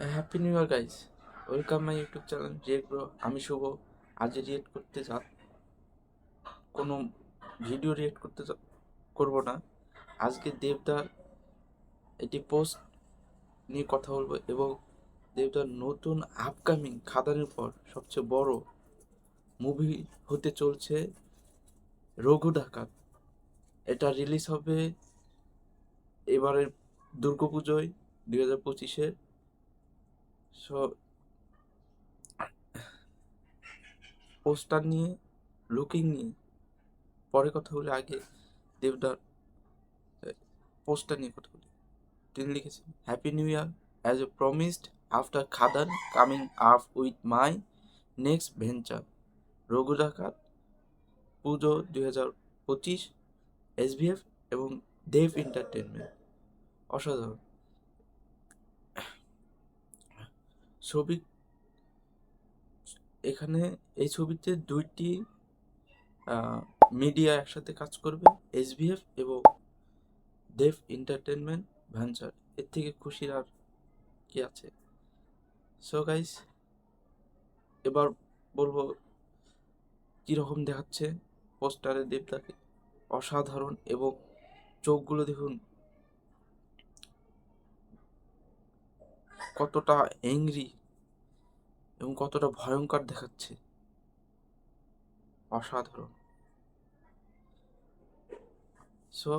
Happy new year guys, welcome my YouTube channel react bro. আমি শুভ। আজ react করতে কোনো ভিডিও রিয়েক্ট করব না। আজকে দেবদার এটি পোস্ট নিয়ে কথা বলবো এবং দেবদার নতুন আপকামিং খাদানের পর সবচেয়ে বড় মুভি হতে চলছে রঘু ডাকাত। এটা রিলিজ হবে এবারের দুর্গাপুজোয় 2025-এ। সো পোস্টার নিয়ে, লুকিং নিয়ে পরে কথা বলে, আগে দেবদার পোস্টার নিয়ে কথা বলি। তিনি লিখেছেন, happy new year, as a promised after Khadaan coming up with my next venture Raghu ডাকাত পুজো 2025, এসবিএফ এবং দেব এন্টারটেনমেন্ট। অসাধারণ ছবি। এখানে এই ছবিতে দুইটি মিডিয়া একসাথে কাজ করবে, এসবিএফ এবং দেব এন্টারটেনমেন্ট ভেঞ্চার। এর থেকে খুশির আর কি আছে? সো গাইস, এবার বলবো কীরকম দেখাচ্ছে পোস্টারে দেবদাকে। অসাধারণ, এবং চোখগুলো দেখুন কতটা অ্যাংরি এবং কতটা ভয়ঙ্কর দেখাচ্ছে। অসাধারণ। সো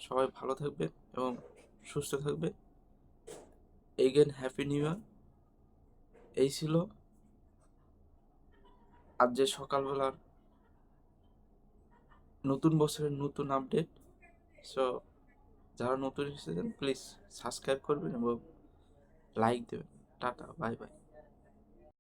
সবাই ভালো থাকবে এবং সুস্থ থাকবে। Again happy new year. এই ছিল আজ যে সকালবেলার নতুন বছরের নতুন আপডেট। সো যারা নতুন এসেছেন প্লিজ সাবস্ক্রাইব করবেন এবং লাইক দেবেন। Tata, bye bye.